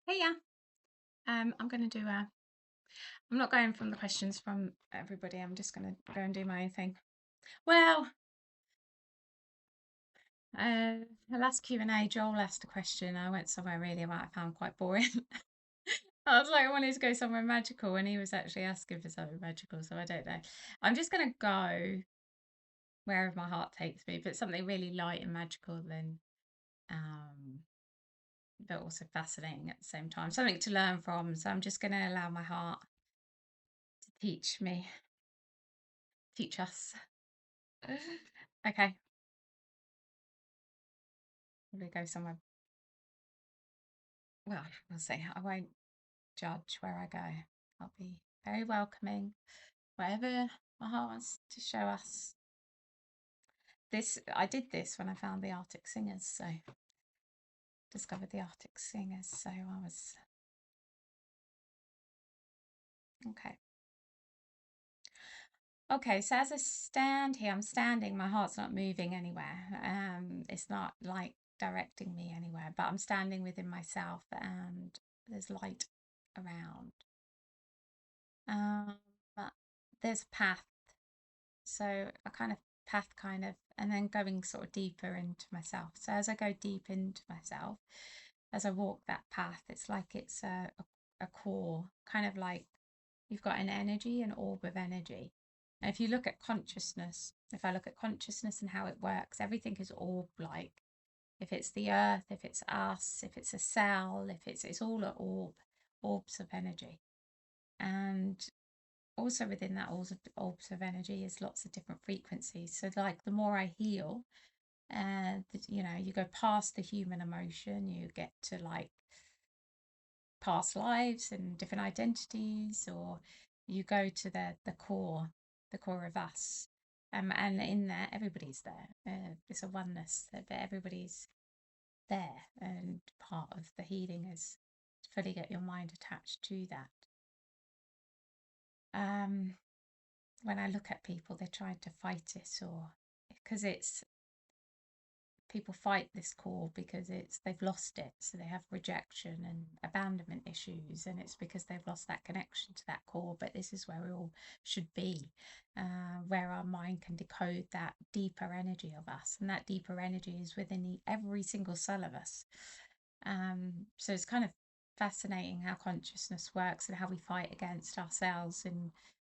Hey, yeah. I'm going to do I'm not going from the questions from everybody. I'm just going to go and do my own thing. Well, the last Q&A, Joel asked a question. I went somewhere really I found quite boring. I was like, I wanted to go somewhere magical, and he was actually asking for something magical, so I don't know. I'm just going to go wherever my heart takes me, but something really light and magical, then, um, but also fascinating at the same time. Something to learn from. So I'm just going to allow my heart to teach us. Okay, we go somewhere. Well, we'll see. I won't judge where I go. I'll be very welcoming. Whatever my heart wants to show us. I did this when I found the Arctic Singers, so discovered the Arctic Singers. So I was okay. Okay, so as I stand here, I'm standing. My heart's not moving anywhere. It's not like directing me anywhere, but I'm standing within myself, and there's light around. But there's a path, so a kind of path, and then going sort of deeper into myself. So as I go deep into myself, as I walk that path, it's like it's a core, kind of like you've got an energy, an orb of energy. And if you look at consciousness, if I look at consciousness and how it works, everything is orb-like. If it's the earth, if it's us, if it's a cell, if it's all an orb, orbs of energy. And also within that orbs of energy is lots of different frequencies. So like the more I heal, you go past the human emotion, you get to like past lives and different identities, or you go to the core of us. And in there, everybody's there. It's a oneness, but everybody's there. And part of the healing is to fully get your mind attached to that. When I look at people, they're trying to fight it, or because it's people fight this core because they've lost it, so they have rejection and abandonment issues, and it's because they've lost that connection to that core. But this is where we all should be, where our mind can decode that deeper energy of us, and that deeper energy is within every single cell of us. So it's kind of fascinating how consciousness works and how we fight against ourselves and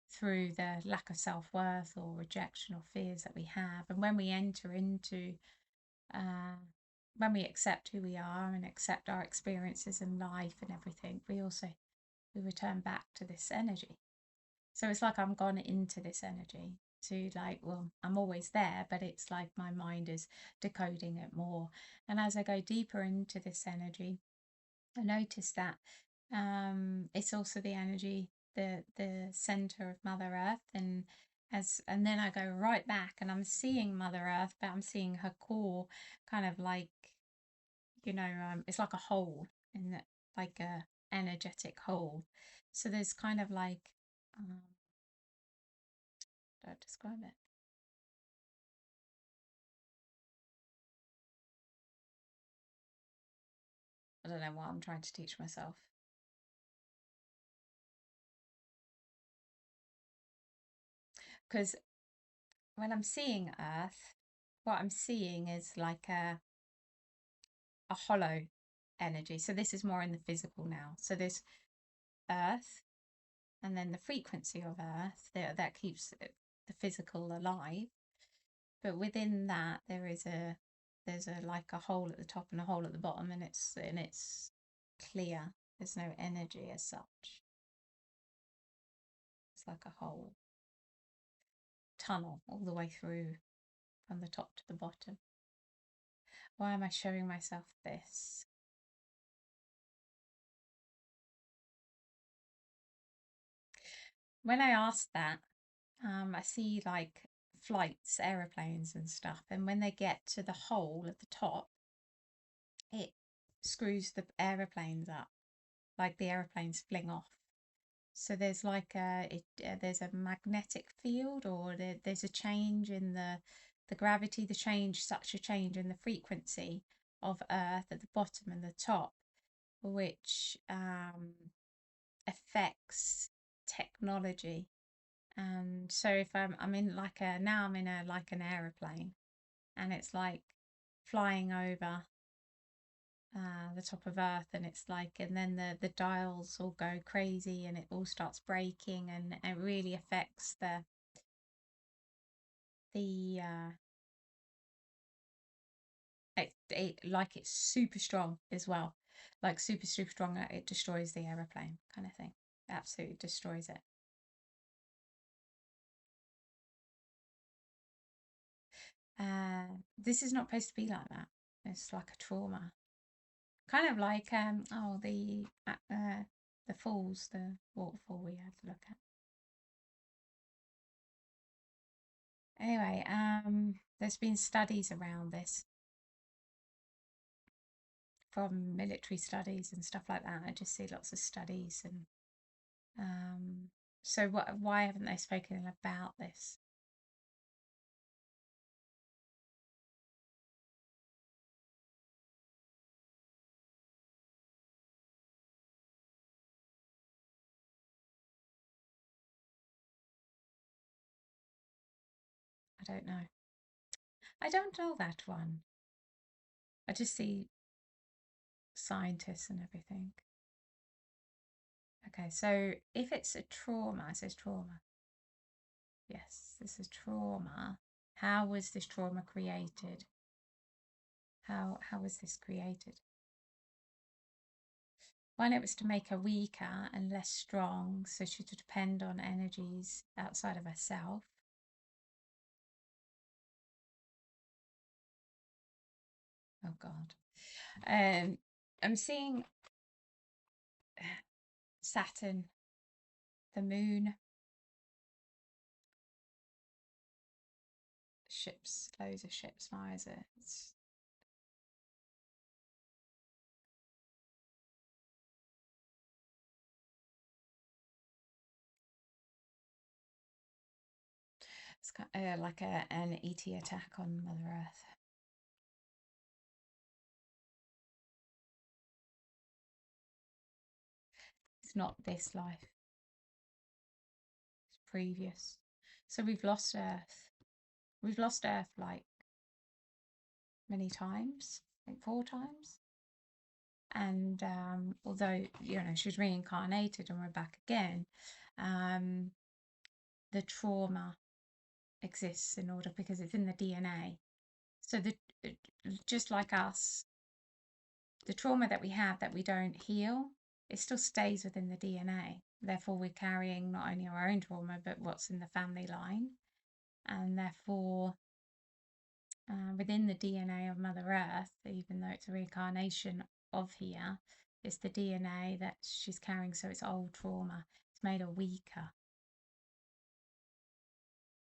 through the lack of self-worth or rejection or fears that we have. And when we enter into when we accept who we are and accept our experiences in life and everything, we return back to this energy. So it's like I'm gone into this energy to like, well, I'm always there, but it's like my mind is decoding it more. And as I go deeper into this energy, I notice that it's also the energy, the center of Mother Earth, and then I go right back and I'm seeing Mother Earth, but I'm seeing her core, kind of like it's like a hole in that, like a energetic hole. So there's kind of like, how do I describe it? I don't know what I'm trying to teach myself. Because when I'm seeing Earth, what I'm seeing is like a hollow energy. So this is more in the physical now. So there's Earth, and then the frequency of Earth that keeps the physical alive. But within that, there's a like a hole at the top and a hole at the bottom, and it's clear. There's no energy as such. It's like a whole tunnel all the way through from the top to the bottom. Why am I showing myself this? When I asked that, I see like flights, aeroplanes and stuff, and when they get to the hole at the top, it screws the aeroplanes up, like the aeroplanes fling off. So there's like there's a magnetic field, or there's a change in the gravity, such a change in the frequency of Earth at the bottom and the top, which affects technology. And so if I'm in like a now I'm in a like an aeroplane, and it's like flying over the top of Earth, and it's like, and then the dials all go crazy, and it all starts breaking, and it really affects the it like it's super strong as well, like super strong that it destroys the aeroplane kind of thing. Absolutely destroys it. This is not supposed to be like that. It's like a trauma, kind of like the falls, the waterfall we had to look at. Anyway, there's been studies around this from military studies and stuff like that. I just see lots of studies, and so why haven't they spoken about this? I don't know. I don't know that one. I just see scientists and everything. Okay, so if it's a trauma, it says trauma. Yes, this is trauma. How was this trauma created? How was this created? One, it was to make her weaker and less strong, so she would depend on energies outside of herself. Oh God. I'm seeing Saturn, the moon, ships, loads of ships. Why is it? It's kind of like an ET attack on Mother Earth. It's not this life, it's previous. So we've lost Earth. We've lost Earth like many times, like 4 times. And although, she was reincarnated and we're back again, um, the trauma exists in order because it's in the DNA. So just like us, the trauma that we have that we don't heal, it still stays within the DNA. Therefore, we're carrying not only our own trauma, but what's in the family line. And therefore, within the DNA of Mother Earth, even though it's a reincarnation of here, it's the DNA that she's carrying. So it's old trauma. It's made her weaker.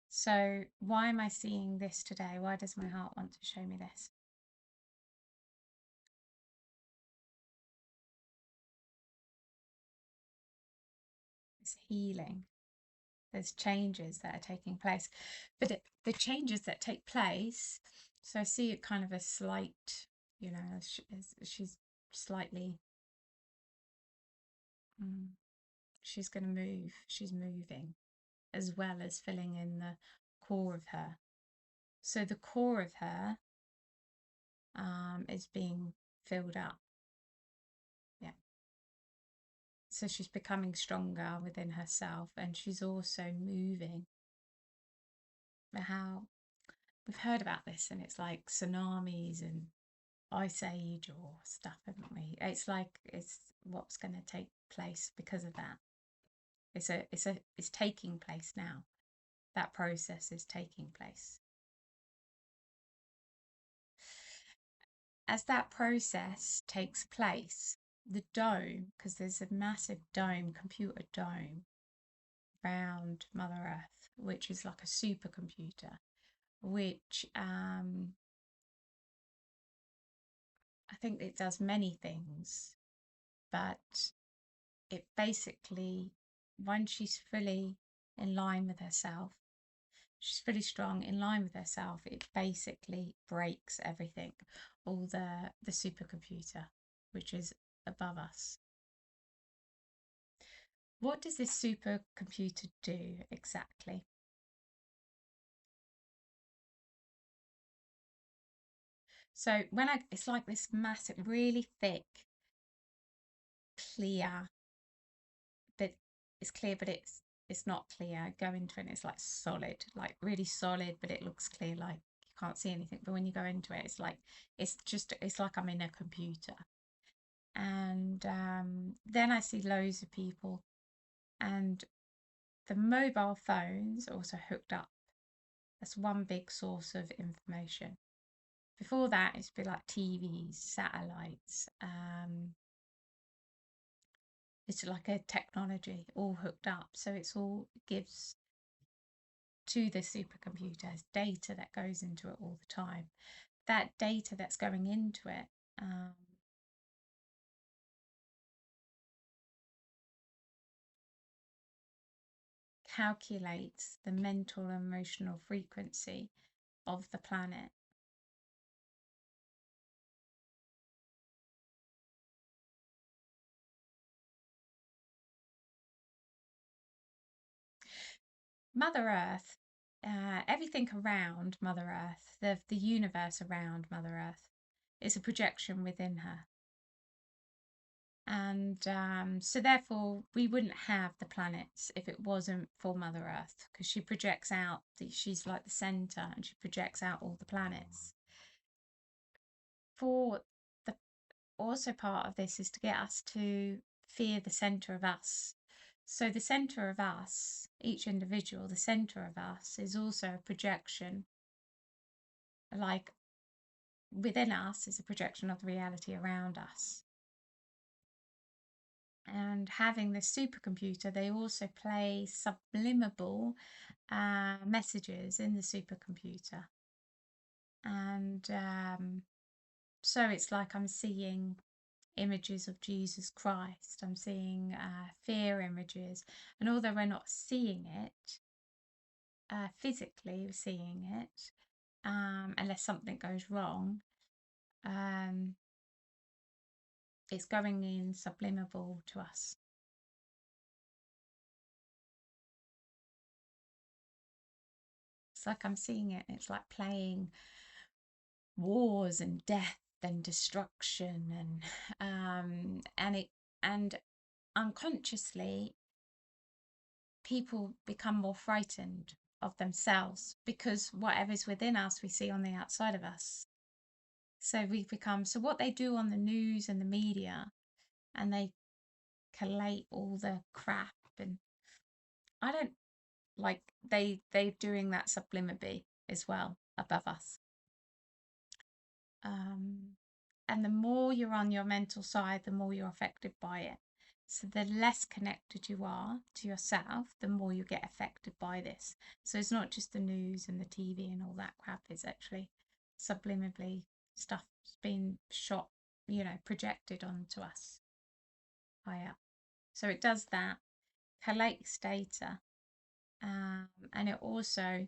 So why am I seeing this today? Why does my heart want to show me this? It's healing. There's changes that are taking place, but the changes that take place, so I see it kind of a slight, she's slightly, she's going to move, she's moving, as well as filling in the core of her. So the core of her is being filled up. Yeah. So she's becoming stronger within herself, and she's also moving. How we've heard about this, and it's like tsunamis and ice age or stuff, haven't we? It's like it's what's going to take place because of that. It's taking place now. That process is taking place. As that process takes place, the dome, because there's a massive dome, computer dome around Mother Earth, which is like a supercomputer, which I think it does many things, but it basically, when she's fully in line with herself, she's fully strong, in line with herself, it basically breaks everything, all the supercomputer, which is above us. What does this supercomputer do exactly? So it's like this massive, really thick, clear, but it's clear, but it's not clear. Go into it and it's like solid, like really solid, but it looks clear, like you can't see anything. But when you go into it, it's like I'm in a computer. And then I see loads of people, and the mobile phones also hooked up. That's one big source of information. Before that, it's been like TVs, satellites. It's like a technology all hooked up. So it's all gives to the supercomputers data that goes into it all the time. That data that's going into it calculates the mental and emotional frequency of the planet. Mother Earth, everything around Mother Earth, the universe around Mother Earth, is a projection within her. And so, therefore, we wouldn't have the planets if it wasn't for Mother Earth, because she projects out, she's like the center and she projects out all the planets. For the also part of this is to get us to fear the center of us. So, the center of us, each individual, the center of us, is also a projection, like within us is a projection of the reality around us. And having this supercomputer, they also play subliminal messages in the supercomputer. And so it's like I'm seeing images of Jesus Christ, I'm seeing fear images. And although we're not seeing it, physically seeing it, unless something goes wrong, it's going in subliminal to us. It's like I'm seeing it. It's like playing wars and death and destruction and unconsciously people become more frightened of themselves because whatever's within us we see on the outside of us. So what they do on the news and the media, and they collate all the crap, and I don't like they're doing that subliminally as well above us. And the more you're on your mental side, the more you're affected by it. So the less connected you are to yourself, the more you get affected by this. So it's not just the news and the TV and all that crap, it's actually subliminally stuff being shot, projected onto us higher. So it does that, collects data, and it also,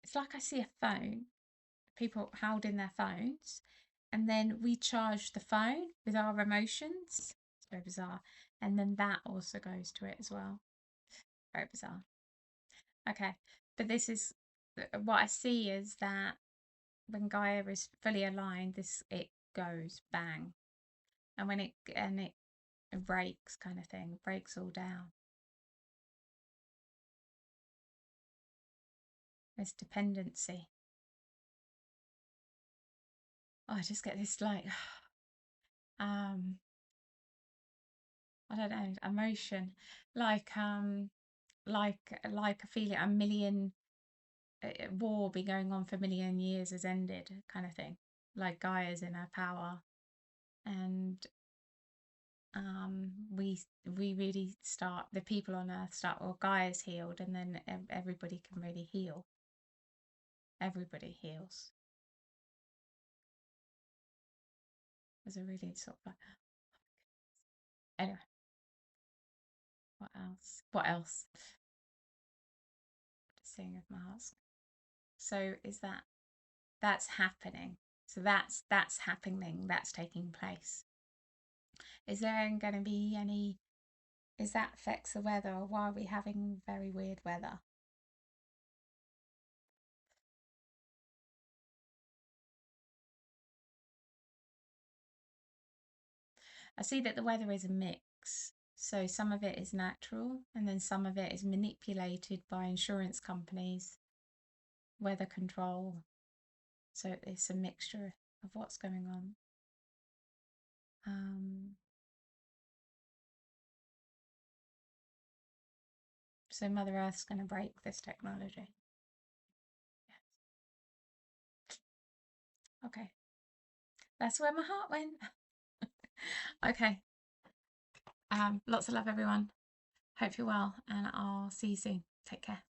it's like I see a phone, people holding their phones, and then we charge the phone with our emotions. It's very bizarre. And then that also goes to it as well. Very bizarre. Okay, but this is what I see is that when Gaia is fully aligned, it goes bang, and when it breaks, kind of thing, breaks all down. There's dependency. Oh, I just get this like I don't know, emotion, like like a feeling a million war be going on for a million years has ended, kind of thing. Like Gaia's in her power, and we really start, the people on Earth start. Well, Gaia's healed, and then everybody can really heal. Everybody heals. There's a really sort of like, anyway. What else? What else? Just seeing if my heart's. So is that's happening? So that's happening. That's taking place. Is there going to be any, is that affects the weather, or why are we having very weird weather? I see that the weather is a mix. So some of it is natural, and then some of it is manipulated by insurance companies, weather control. So it's a mixture of what's going on. So Mother Earth's going to break this technology. Yes. Okay. That's where my heart went. Okay. Lots of love, everyone. Hope you're well, and I'll see you soon. Take care.